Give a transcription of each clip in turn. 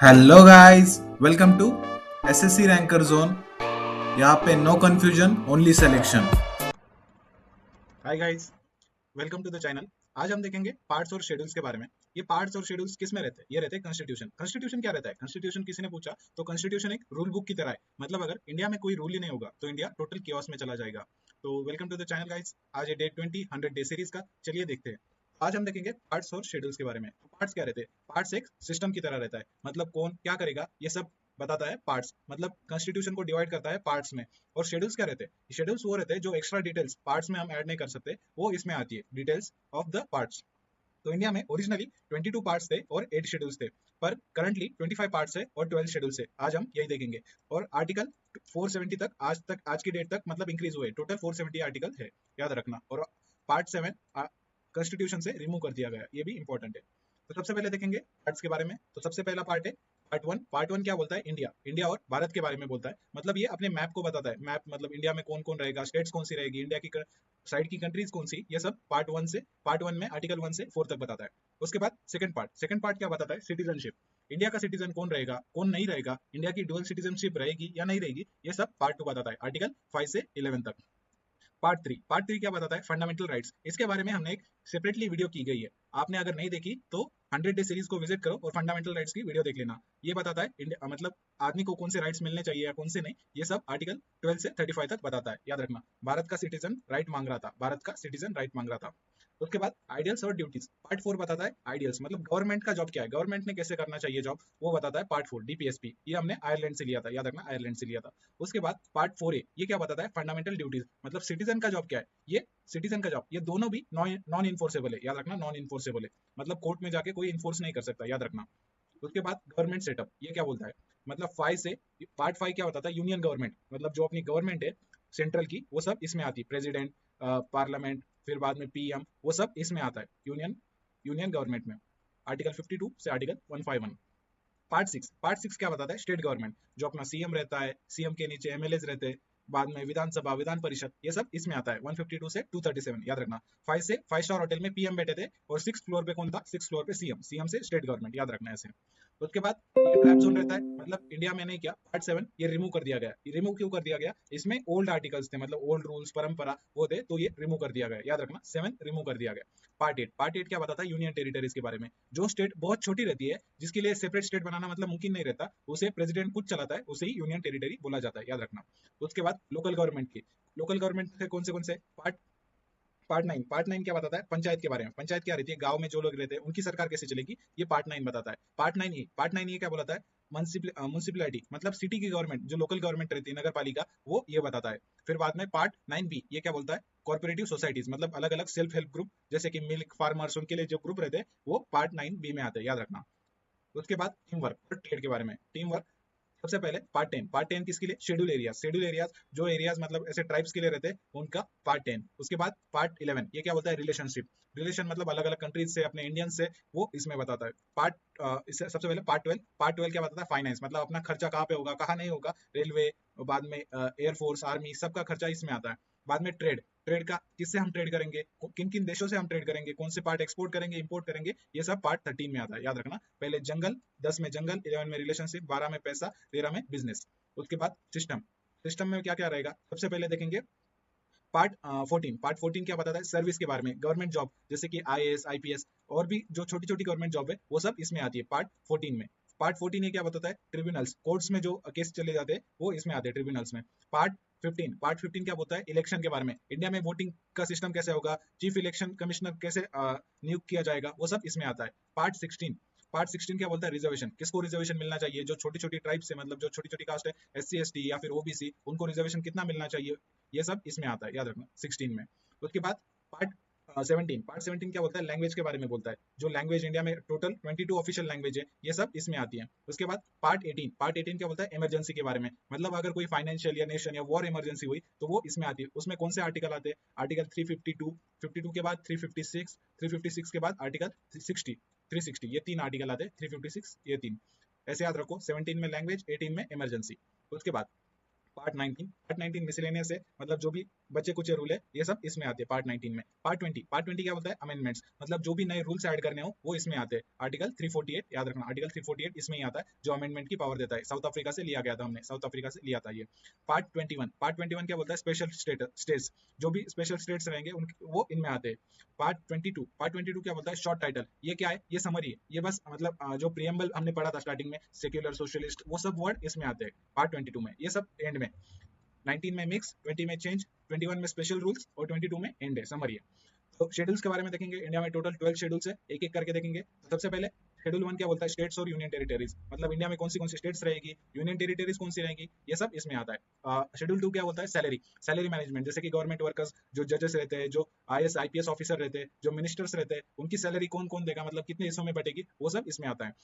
Hello guys, welcome to SSC ranker zone. यहाँ पे no confusion, only selection. Hi guys, welcome to the channel. आज हम देखेंगे parts और शेड्यूल्स के बारे में। ये पार्ट्स और शेड्यूल्स किस में रहते हैं? ये रहते हैं कॉन्स्टिट्यूशन। कॉन्स्टिट्यूशन क्या रहता है? कॉन्स्टिट्यूशन किसी ने पूछा तो कॉन्स्टिट्यूशन एक रूल बुक की तरह है। मतलब अगर इंडिया में कोई रूल ही नहीं होगा तो इंडिया टोटल कियोस में चला जाएगा। तो welcome to the channel guys. आज है डे 20 100 डे सीरीज का। चलिए देखते हैं। आज हम देखेंगे पार्ट्स और शेड्यूल्स के बारे में। पार्ट्स क्या रहते हैं? पार्ट्स एक सिस्टम की तरह रहता है। मतलब कौन क्या करेगा ये सब बताता है पार्ट्स। मतलब कॉन्स्टिट्यूशन को डिवाइड करता है पार्ट्स में। और शेड्यूल्स क्या रहते हैं? शेड्यूल्स वो रहते हैं जो एक्स्ट्रा डिटेल्स पार्ट्स में हम ऐड नहीं कर सकते, वो इसमें आती है, डिटेल्स ऑफ द पार्ट्स। तो इंडिया में ओरिजिनली 22 पार्ट्स थे और 8 शेड्यूल्स थे, पर करंटली 25 पार्ट्स है और 12 शेड्यूल्स है। आज हम यही देखेंगे। और आर्टिकल 470 तक आज की डेट तक मतलब इंक्रीज हुए। टोटल 470 आर्टिकल है, याद रखना। और पार्ट 7 कॉन्स्टिट्यूशन से रिमूव कर दिया गया, ये भी इंपॉर्टेंट है। तो सबसे पहले देखेंगे पार्ट्स के बारे में। तो सबसे पहला पार्ट है पार्ट वन। पार्ट वन क्या बोलता है? इंडिया। इंडिया और भारत के बारे में बोलता है। मतलब ये अपने मैप को बताता है। मैप मतलब इंडिया में कौन कौन रहेगा, स्टेट्स कौन सी रहेगी, इंडिया की साइड की कंट्रीज कौन सी, ये सब पार्ट वन में आर्टिकल 1 से 4 तक बताता है। उसके बाद सेकंड पार्ट क्या बताता है? सिटीजनशिप। इंडिया का सिटीजन कौन रहेगा, कौन नहीं रहेगा, इंडिया की डुअल सिटीजनशिप रहेगी या नहीं रहेगी, ये सब पार्ट 2 बताता है, आर्टिकल 5 से 11 तक। पार्ट थ्री क्या बताता है? Fundamental rights. इसके बारे में हमने एक सेपरेटली वीडियो की गई है। आपने अगर नहीं देखी तो 100 डे सीरीज को विजिट करो और फंडामेंटल राइट्स की वीडियो देख लेना। ये बताता है मतलब आदमी को कौन से राइट्स मिलने चाहिए या कौन से नहीं, ये सब आर्टिकल 12 से 35 तक बताता है, याद रखना। भारत का सिटीजन राइट मांग रहा था। उसके बाद आइडियल्स और ड्यूटीज। पार्ट 4 बताता है आइडियल्स, मतलब गवर्नमेंट का जॉब क्या है, गवर्नमेंट ने कैसे करना चाहिए जॉब, वो बताता है पार्ट 4। डीपीएसपी ये हमने आयरलैंड से लिया था, याद रखना, आयरलैंड से लिया था। उसके बाद पार्ट 4 ए, ये क्या बताता है? फंडामेंटल ड्यूटीज, मतलब सिटीजन का जॉब क्या है। ये सिटीजन का जॉब, ये दोनों भी नॉन इन्फोर्सेबल है, याद रखना, नॉन इन्फोर्सेबल है। मतलब कोर्ट में जाके कोई इन्फोर्स नहीं कर सकता, याद रखना। उसके बाद गवर्नमेंट सेटअप, ये क्या बोलता है? मतलब 5 से पार्ट 5 क्या बताता है? यूनियन गवर्नमेंट, मतलब जो अपनी गवर्नमेंट है सेंट्रल की, वो सब इसमें आती है। प्रेसिडेंट, पार्लियामेंट, फिर बाद में पीएम, वो सब इसमें आता है यूनियन यूनियन गवर्नमेंट में। आर्टिकल 52 से आर्टिकल 151। पार्ट 6 क्या बताता है? स्टेट गवर्नमेंट, जो अपना सीएम रहता है, सीएम के नीचे एमएलएज रहते हैं, बाद में विधानसभा, विधान परिषद, ये सब इसमें आता है। 152 से 237, याद रखना। 5 से 5 स्टार होटल में पीएम बैठे थे और 6 फ्लोर पे कौन था? 6 फ्लोर पे सीएम, सीएम से स्टेट गवर्नमेंट, याद रखना ऐसे। उसके बाद ये ट्रैप जोन रहता है, मतलब इंडिया में नहीं किया। पार्ट 7 ये रिमूव कर दिया गया। ये रिमूव क्यों कर दिया गया? इसमें ओल्ड आर्टिकल्स थे, मतलब ओल्ड रूल्स, परंपरा वो थे, तो ये रिमूव कर दिया गया, याद रखना। 7 रिमूव कर दिया गया। पार्ट 8 क्या बताता है? यूनियन टेरिटरीज के बारे में। जो स्टेट बहुत छोटी रहती है, जिसके लिए सेपरेट स्टेट बनाना मतलब मुमकिन नहीं रहता, उसे प्रेसिडेंट खुद चलाता है, उसे ही यूनियन टेरिटरी बोला जाता है, याद रखना। उसके बाद लोकल गवर्नमेंट की। लोकल गवर्नमेंट से कौन से? पार्ट 9 क्या बताता है? पंचायत के बारे में। पंचायत क्या रहती है? गांव में जो लोग रहते हैं उनकी सरकार कैसे चलेगी, ये पार्ट 9 बताता है। पार्ट 9 ये क्या बताता है? म्यूनसिपलिटी, मतलब सिटी की गवर्नमेंट, जो लोकल गवर्नमेंट रहती है, नगर पालिका, वो ये बताता है। फिर बाद में पार्ट 9 बी, ये क्या बोलता है? कॉर्पोरेटिव सोसाइटीज, मतलब अलग अलग सेल्फ हेल्प ग्रुप, जैसे कि मिल्क फार्मर्स, उनके लिए जो ग्रुप रहते हैं, वो पार्ट 9 बी में आते हैं, याद रखना। उसके बाद टीम वर्क और ट्रेड के बारे में। टीम वर्क सबसे पहले पार्ट 10 किसके लिए? शेड्यूल एरियाज जो एरियाज मतलब ऐसे ट्राइब्स के लिए रहते हैं, उनका पार्ट 10। उसके बाद पार्ट 11 ये क्या बोलता है? रिलेशनशिप। रिलेशन मतलब अलग अलग कंट्रीज से, अपने इंडियन से, वो इसमें बताता है। इससे सबसे पहले पार्ट 12 क्या बताता है? फाइनेंस, मतलब अपना खर्चा कहाँ पे होगा, कहाँ नहीं होगा, रेलवे, बाद में एयरफोर्स, आर्मी, सबका खर्चा इसमें आता है। बाद में ट्रेड, ट्रेड का किससे हम ट्रेड करेंगे, किन किन देशों से हम ट्रेड करेंगे, कौन से पार्ट एक्सपोर्ट करेंगे, इंपोर्ट करेंगे, ये सब पार्ट 13 में आता है, याद रखना। पहले जंगल, 10 में जंगल, 11 में रिलेशनशिप, 12 में पैसा, 13 में बिजनेस। उसके बाद सिस्टम में क्या क्या रहेगा? सबसे पहले देखेंगे पार्ट 14 क्या बताता है? सर्विस के बारे में। गवर्नमेंट जॉब, जैसे कि आईएएस, आईपीएस, और भी जो छोटी छोटी गवर्नमेंट जॉब है, वो सब इसमें आती है पार्ट 14 में। पार्ट 14 ये क्या बताता है? ट्रिब्यूनल्स, कोर्ट्स में जो केस चले जाते हैं, वो इसमें आते हैं ट्रिब्यूनल्स में। पार्ट 15 क्या बोलता है? इलेक्शन के बारे में। इंडिया में वोटिंग का सिस्टम कैसे होगा, चीफ इलेक्शन कमिश्नर कैसे नियुक्त किया जाएगा, वो सब इसमें आता है। पार्ट 16 क्या बोलता है? रिजर्वेशन, किसको रिजर्वेशन मिलना चाहिए, जो छोटी छोटी ट्राइब्स है, मतलब जो छोटी छोटी कास्ट है, एससी एसटी या फिर ओबीसी, उनको रिजर्वेशन कितना मिलना चाहिए, ये सब इसमें आता है, याद रखना, 16 में। उसके बाद पार्ट 17 क्या बोलता है? लैंग्वेज के बारे में बोलता है। जो लैंग्वेज इंडिया में टोटल 22 ऑफिशियल लैंग्वेज है, ये सब इसमें आती है। उसके बाद पार्ट 18 क्या बोलता है? इमरजेंसी के बारे में। मतलब अगर कोई फाइनेंशियल या नेशन या वॉर इमरजेंसी हुई तो वो इसमें आती है। उसमें कौन से आर्टिकल आते हैं? आर्टिकल 352, 52 के बाद 356, 356 के बाद आर्टिकल 360, ये 3 आर्टिकल आते हैं। 356 ये 3 ऐसे याद रखो। 17 में लैंग्वेज, 18 में इमरजेंसी। उसके बाद पार्ट 19 मिसलेनियस है, मतलब जो भी बच्चे कुछ रूल है ये सब इसमें आते हैं पार्ट 19 में। पार्ट 20 क्या बोलता है? अमेंडमेंट्स, मतलब जो भी नए रूल्स ऐड करने हो वो इसमें आते हैं। आर्टिकल 348 याद रखना, आर्टिकल 348 इसमें ही आता है जो अमेंडमेंट की पावर देता है। साउथ अफ्रीका से लिया गया था, हमने साउथ अफ्रीका से लिया था ये। पार्ट 21 क्या बोलता है? स्पेशल स्टेट्स, जो भी स्पेशल स्टेट्स रहेंगे वो इनमें आते हैं। पार्ट 22 क्या बोलता है? Short title. ये क्या है? ये समरी है, ये बस मतलब जो प्रियम्बल हमने पढ़ा था स्टार्टिंग में, सेक्युलर, सोशलिस्ट, वो सब वर्ड इसमें आते हैं पार्ट 22 में, ये सब एंड में। 19 में मिक्स, 20 में चेंज, 21 में स्पेशल रूल्स और 22 में एंड है, समरी है। तो शेड्यूल्स के बारे में देखेंगे। इंडिया में टोटल 12 शेड्यूल्स है, एक एक करके देखेंगे। तो सबसे पहले शेड्यूल 1 क्या बोलता है? स्टेट्स और यूनियन टेरिटरीज, मतलब इंडिया में कौन सी स्टेट्स रहेगी, यूनियन टेरिटरीज कौन सी रहेंगी, ये सब इसमें आता है। शेड्यूल 2 क्या बोलता है? सैलरी मैनेजमेंट, जैसे कि गवर्नमेंट वर्कर्स, जो जजेस रहते हैं, जो IAS IPS ऑफिसर रहते हैं, जो मिनिस्टर्स रहते हैं, उनकी सैलरी कौन कौन देगा, मतलब कितने हिस्सों में बटेगी, वो सब इसमें आता है।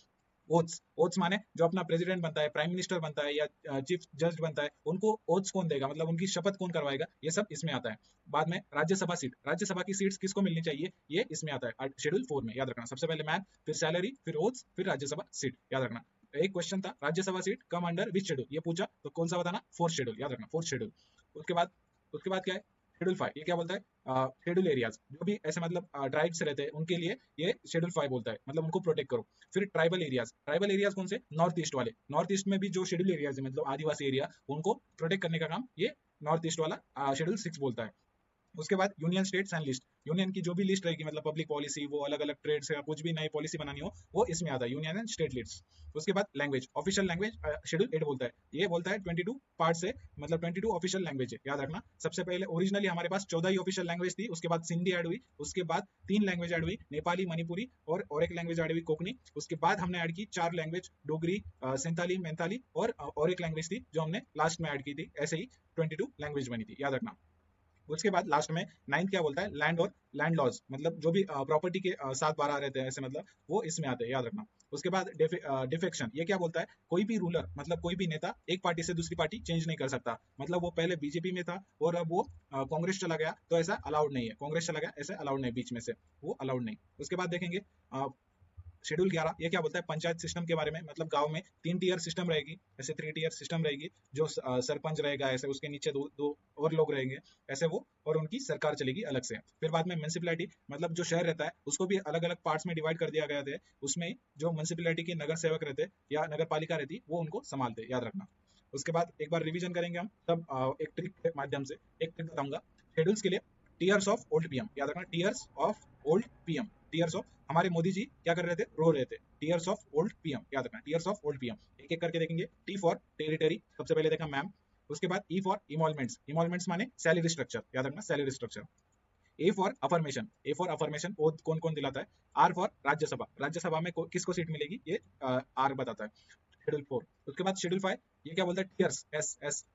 ओथ्स माने जो अपना प्रेसिडेंट बनता है, प्राइम मिनिस्टर बनता है या चीफ जज बनता है, उनको ओथ्स कौन देगा, मतलब उनकी शपथ कौन करवाएगा, ये सब इसमें आता है। बाद में राज्यसभा सीट, राज्यसभा की सीट्स किसको मिलनी चाहिए, ये इसमें आता है शेड्यूल 4 में, याद रखना। सबसे पहले मैन, फिर सैलरी, फिर ओथ्स, फिर राज्यसभा सीट, याद रखना। एक क्वेश्चन था, Rajya Sabha seat come under which schedule, ये पूछा तो कौन सा बताना? फोर्थ शेड्यूल, याद रखना, फोर्थ शेड्यूल। उसके बाद क्या है? शेड्यूल 5, ये क्या बोलता है? शेड्यूल एरियाज, जो भी ऐसे मतलब ट्राइब्स रहते हैं उनके लिए ये शेड्यूल 5 बोलता है, मतलब उनको प्रोटेक्ट करो। फिर ट्राइबल एरियाज कौन से? नॉर्थ ईस्ट वाले, नॉर्थ ईस्ट में भी जो शेड्यूल एरियाज है, मतलब आदिवासी एरिया, उनको प्रोटेक्ट करने का काम ये नॉर्थ ईस्ट वाला शेड्यूल 6 बोलता है। उसके बाद union states and list, union की जो भी लिस्ट रहेगी, मतलब पब्लिक पॉलिसी, वो अलग अलग ट्रेड्स या कुछ भी नई पॉलिसी बनानी हो, वो इसमें आता है, यूनियन एंड स्टेट लिस्ट। उसके बाद लैंग्वेज, ऑफिशियल लैंग्वेज शेड्यूल 8 बोलता है, ये बोलता है 22 पार्ट से, मतलब 22 ऑफिशियल लैंग्वेज है, याद रखना। सबसे पहले ओरिजिनली हमारे पास 14 ही ऑफिशियल लैंग्वेज थी, उसके बाद सिंधी ऐड हुई, उसके बाद 3 लैंग्वेज ऐड हुई, नेपाली, मणिपुरी और एक लैंग्वेज ऐड हुई कोकनी। उसके बाद हमने ऐड की 4 लैंग्वेज, डोगरी, संताली, मैंताली और एक लैंग्वेज थी जो हमने लास्ट में ऐड की थी। ऐसे ही 22 लैंग्वेज बनी थी, याद रखना। उसके बाद लास्ट में 9 क्या बोलता है? लैंड और लैंड लॉज, मतलब जो भी प्रॉपर्टी के 7-12 रहते हैं ऐसे, मतलब वो इसमें आते हैं, याद रखना। उसके बाद डिफेक्शन, ये क्या बोलता है? कोई भी रूलर, मतलब कोई भी नेता एक पार्टी से दूसरी पार्टी चेंज नहीं कर सकता, मतलब वो पहले बीजेपी में था और अब वो कांग्रेस चला गया, तो ऐसा अलाउड नहीं है। कांग्रेस चला गया, ऐसा अलाउड नहीं, बीच में से वो अलाउड नहीं। उसके बाद देखेंगे शेड्यूल 11, ये क्या बोलता है? पंचायत सिस्टम के बारे में, मतलब गांव में 3 टीयर सिस्टम रहेगी, ऐसे 3 टीयर सिस्टम रहेगी, जो सरपंच रहेगा, ऐसे उसके नीचे दो और लोग रहेंगे, ऐसे वो, और उनकी सरकार चलेगी अलग से। फिर बाद में म्युनिसिपैलिटी, मतलब जो शहर रहता है उसको भी अलग अलग पार्ट्स में डिवाइड कर दिया गया है, उसमें जो म्युनिसिपैलिटी के नगर सेवक रहते हैं या नगर पालिका रहती है, वो उनको संभालते हैं, याद रखना। उसके बाद एक बार रिवीजन करेंगे हम तब, एक ट्रिक के माध्यम से एक ट्रिक बताऊंगा शेड्यूल्स के लिए। टीयर्स ऑफ ओल्ड पीएम, याद रखना, tears of old PM, tears of, हमारे मोदी जी क्या कर रहे थे? रो रहे थे। टीयर्स ऑफ ओल्ड पीएम, याद रखना, टीयर्स ऑफ ओल्ड पीएम। एक एक करके देखेंगे। टी फॉर टेरिटरी, सबसे पहले देखा मैम। उसके बाद ई फॉर इमॉल्वमेंट्स, इमॉल्वमेंट्स माने सैलरी स्ट्रक्चर, याद रखना, salary structure. A for affirmation, A for affirmation कौन कौन दिलाता है? आर फॉर राज्यसभा, राज्यसभा में किसको सीट मिलेगी, ये आर बताता है, शेड्यूल 4। उसके बाद शेड्यूल 5, ये क्या बोलता है? टीयर्स,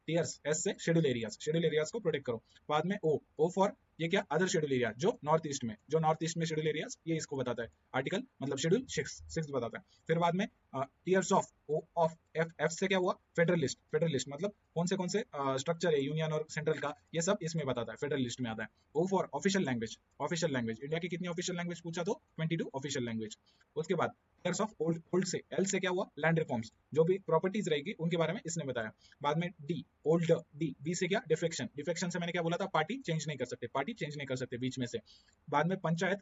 टीयर्स, एस से शेड्यूल एरियाज को प्रोटेक्ट करो। बाद में ओ फॉर, ये क्या? अदर शेड्यूल एरिया, जो नॉर्थ ईस्ट में शेड्यूल एरियाज, ये इसको बताता है आर्टिकल, मतलब शेड्यूल 6 बताता है। फिर बाद में tears of, O of, F से क्या हुआ? फेडरलिस्ट मतलब कौन से स्ट्रक्चर है यूनियन और सेंट्रल का, ये सब इसमें बताता है, फेडरल लिस्ट में आता है। O for official language, India की कितनी ऑफिशियल लैंग्वेज पूछा तो 22 ऑफिशियल लैंग्वेज। उसके बाद टीयर्स ऑफ ओल्ड से, एल से क्या हुआ? लैंड रिफॉर्म्स, जो भी प्रॉपर्टीज रहेगी उनके बारे में इसने बताया। बाद में डी, ओल्ड डी, बी से क्या? डिफेक्शन से मैंने क्या बोला था? पार्टी चेंज नहीं कर सकते बीच में से। बाद में पंचायत,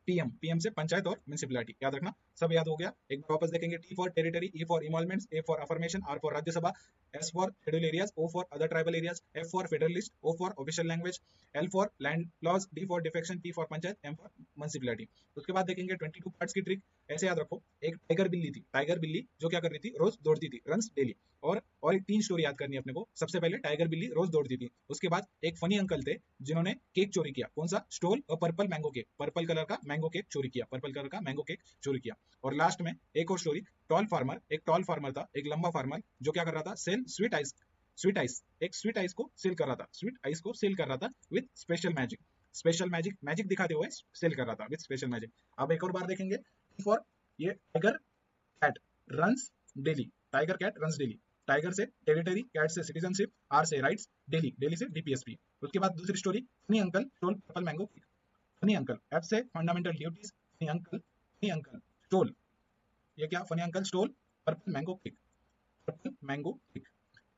पीएम से पंचायत और म्युनिसिपैलिटी, याद रखना। सब याद हो गया। एक बार वापस देखेंगे। T for territory, E for emoluments, A for affirmation, R for Rajya Sabha, S for schedule areas, O for other tribal areas, F for federalist, O for official language, L for land laws, D for defection, T for panchayat, M for municipality. उसके बाद देखेंगे 22 parts की trick, ऐसे याद रखो। एक tiger बिल्ली थी, टाइगर बिल्ली जो क्या कर रही थी? रोज दौड़ती थी, रन्स डेली। और एक 3 स्टोरी याद करनी है अपने को। सबसे पहले टाइगर बिल्ली रोज दौड़ती थी। उसके बाद एक फनी अंकल थे जिन्होंने केक चोरी किया, कौन सा? स्टोल और purple mango cake, purple colour का मैंगो केक चोरी किया। और लास्ट में एक और स्टोरी, एक टॉल फार्मर था, एक लंबा फार्मर, जो क्या कर रहा था? सेल स्वीट आइस, एक स्वीट आइस को सेल कर रहा था विद स्पेशल मैजिक दिखाते हुए सेल कर रहा था विद स्पेशल मैजिक। अब एक और बार देखेंगे। फॉर, ये tiger cat runs daily, tiger से टेरिटरी, कैट से सिटीजनशिप, आर से राइट्स, डेली से डीपीएसपी। उसके बाद दूसरी story, funny uncle stole purple mango, funny uncle, F से fundamental duties, funny uncle stole, ये क्या? Funny uncle stole purple mango cake.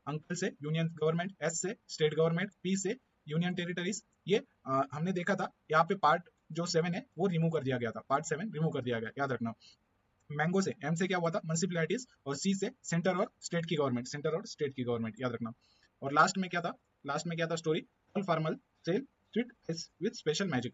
Uncle से यूनियन गवर्नमेंट, एस से स्टेट गवर्नमेंट, पी से यूनियन टेरिटरीज। ये हमने देखा था यहाँ पे पार्ट जो 7 है वो रिमूव कर दिया गया था, पार्ट 7 रिमूव कर दिया गया, याद रखना। मैंगो से, एम से क्या हुआ था, म्युनिसिपैलिटीज, और सी से सेंटर और स्टेट की गवर्नमेंट, सेंटर और स्टेट की गवर्नमेंट, याद रखना। और लास्ट में क्या था, लास्ट में क्या था story, all formal sale street with special magic.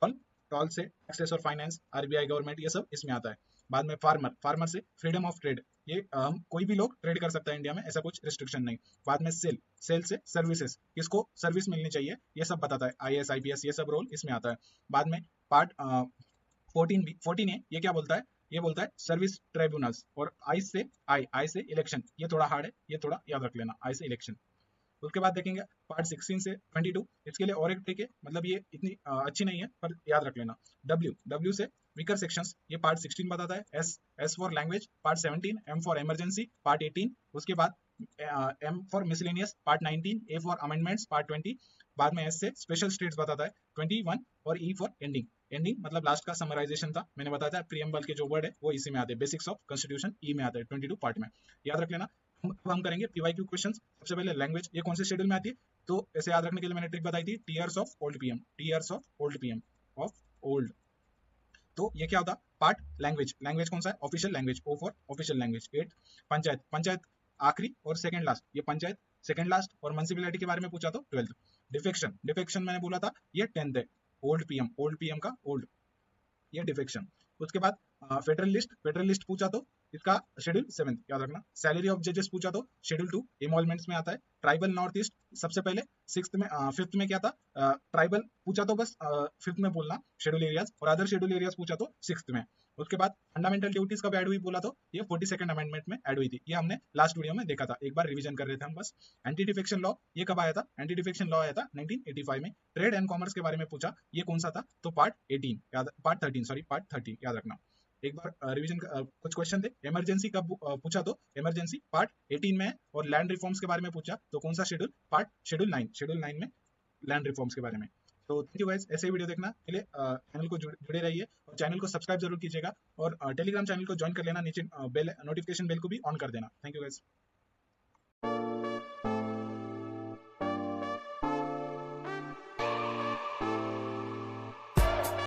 All, tall से एक्सेस और फाइनेंस, आरबीआई गवर्नमेंट, ये सब इसमें आता है। बाद में फार्मर, फार्मर से फ्रीडम ऑफ ट्रेड, ये हम कोई भी लोग ट्रेड कर सकता है इंडिया में, ऐसा कुछ रिस्ट्रिक्शन नहीं। बाद में सेल, सेल से सर्विसेज, किसको सर्विस मिलनी चाहिए ये सब बताता है, आईएएस आईपीएस ये सब रोल इसमें आता है। बाद में पार्ट 14 है, ये क्या बोलता है, ये बोलता है सर्विस ट्राइब्यूनल्स। और आई से, आई से इलेक्शन, ये थोड़ा हार्ड है, ये थोड़ा याद रख लेना, आई से इलेक्शन। उसके बाद देखेंगे पार्ट 16 से 22, इसके लिए और एक ट्रिक है, मतलब ये इतनी अच्छी नहीं है पर याद रख लेना। डब्ल्यू, डब्ल्यू से वीकर सेक्शंस, ये पार्ट 16 बताता है। S for language, part 17। M for emergency, part 18। उसके बाद M for miscellaneous, part 19। A for amendments, part 20। बाद में एस से स्पेशल स्टेट्स बताता है 21। और ई फॉर एंडिंग, एंडिंग मतलब लास्ट का समराइजेशन था, मैंने बताया था प्रीएम्बल के जो वर्ड है वो इसी में आते हैं, बेसिक्स ऑफ कॉन्स्टिट्यूशन ई में आता है 22 पार्ट में, याद रख लेना। अब हम करेंगे पीवाईक्यू क्वेश्चंस। सबसे पहले लैंग्वेज, ये कौन से शेड्यूल में आती है, तो ऐसे याद रखने के लिए मैंने ट्रिक बताई थी, tears of old PM, tears of old PM, of old. तो ये क्या होता, पार्ट लैंग्वेज, लैंग्वेज कौन सा है, official language, O for official language. 8 panchayat, panchayat आखिरी और सेकंड लास्ट, ये पंचायत सेकंड लास्ट। और म्युनिसिपैलिटी के बारे में पूछा तो 12th। डिफेक्शन, डिफेक्शन मैंने बोला था ये 10th है, ओल्ड पीएम, ओल्ड पीएम का ओल्ड, ये डिफेक्शन। उसके बाद फेडरल लिस्ट, फेडरल लिस्ट पूछा तो इसका शेड्यूल 7 याद रखना। सैलरी ऑफ जजेस पूछा तो शेड्यूल 2 एमोलमेंट्स में आता है। ट्राइबल नॉर्थ ईस्ट सबसे पहले 6th में, 5th में क्या था, ट्राइबल पूछा तो बस 5th में बोलना शेड्यूल एरियाज, और अदर शेड्यूल एरियाज पूछा तो 6th में। उसके बाद फंडामेंटल ड्यूटीज कब ऐड हुई बोला तो ये 42nd अमेंडमेंट में ऐड हुई थी, ये हमने लास्ट वीडियो में देखा था, एक बार रिवीजन कर रहे थे हम बस। एंटी डिफेक्शन लॉ, ये कब आया था, एंटी डिफेक्शन लॉ आया था 1985 में। ट्रेड एंड कॉमर्स के बारे में पूछा, ये कौन सा था, तो पार्ट 18 याद, पार्ट 13 सॉरी, पार्ट 30 याद रखना। एक बार रिवीजन, कुछ क्वेश्चन थे। इमरजेंसी कब पूछा तो इमरजेंसी पार्ट 18 में है। और लैंड रिफॉर्म्स के बारे में पूछा तो कौन सा शेड्यूल, पार्ट शेड्यूल 9, शेड्यूल 9 में लैंड रिफॉर्म्स के बारे में। तो थैंक यू गाइस, ऐसे ही वीडियो देखना के लिए चैनल को जुड़े रहिए, और चैनल को सब्सक्राइब जरूर कीजिएगा, और टेलीग्राम चैनल को ज्वाइन कर लेना, नीचे बेल नोटिफिकेशन बेल को भी ऑन कर देना। Thank you guys.